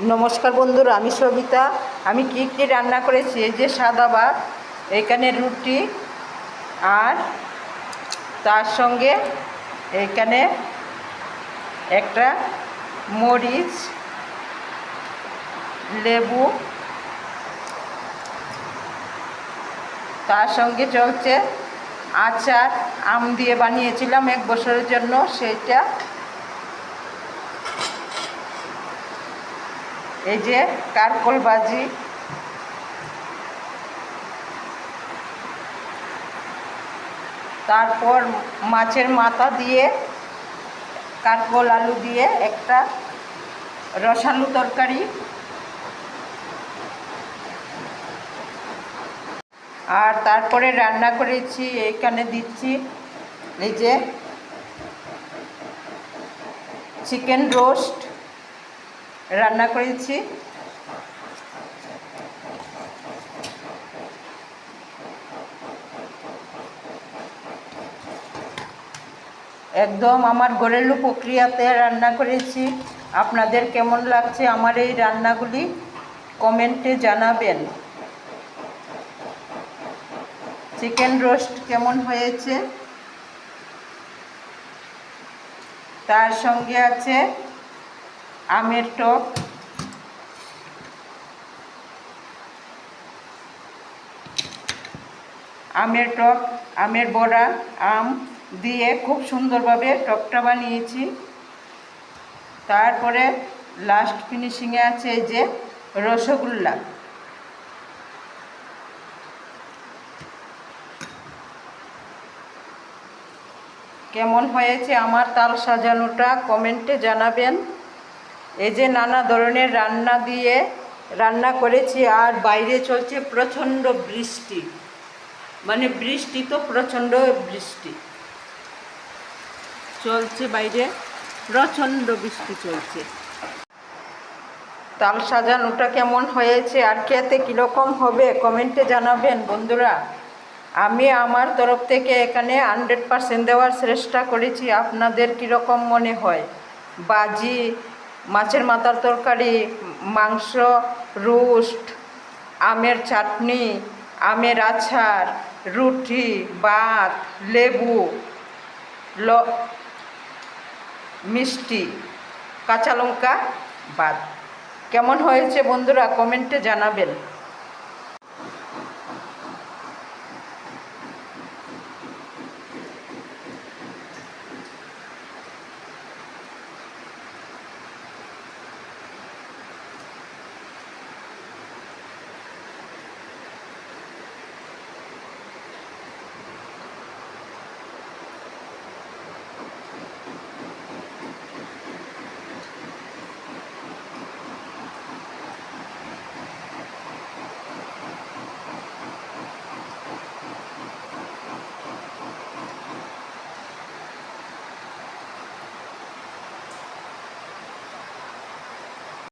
নমস্কার বন্ধুরা, আমি সবিতা। আমি কি রান্না করেছি, এই যে সাদা ভাত, এখানে রুটি, আর তার সঙ্গে এখানে একটা মরিচ, লেবু, তার সঙ্গে চলছে আচার। আম দিয়ে বানিয়েছিলাম 1 বছরের জন্য, সেইটা। এই যে কারকল ভাজি, তারপর মাছের মাথা দিয়ে কারকল আলু দিয়ে একটা রসালু তরকারি, আর তারপরে রান্না করেছি, এইখানে দিচ্ছি এই যে চিকেন রোস্ট রান্না করেছি। একদম আমার ঘরেলু প্রক্রিয়াতে রান্না করেছি। আপনাদের কেমন লাগছে আমার এই রান্নাগুলি কমেন্টে জানাবেন। চিকেন রোস্ট কেমন হয়েছে, তার সঙ্গে আছে আমের টক, আমের বড়া, আম দিয়ে খুব সুন্দরভাবে টকটা বানিয়েছি। তারপরে লাস্ট ফিনিশিংয়ে আছে এই যে রসগোল্লা। কেমন হয়েছে আমার তাল সাজানোটা কমেন্টে জানাবেন। এই যে নানা ধরনের রান্না করেছি, আর বাইরে চলছে প্রচণ্ড বৃষ্টি, মানে বৃষ্টি তো প্রচণ্ড বৃষ্টি চলছে, বাইরে প্রচণ্ড বৃষ্টি চলছে। তাল সাজানোটা কেমন হয়েছে আর খেতে কীরকম হবে কমেন্টে জানাবেন বন্ধুরা। আমি আমার তরফ থেকে এখানে 100% দেওয়ার চেষ্টা করেছি। আপনাদের কীরকম মনে হয়? ভাজি, মাছের মাথার তরকারি, মাংস রোস্ট, আমের চাটনি, আমের আচার, রুটি, ভাত, লেবু, মিষ্টি, কাঁচা লঙ্কা, ভাত। কেমন হয়েছে বন্ধুরা কমেন্টে জানাবেন।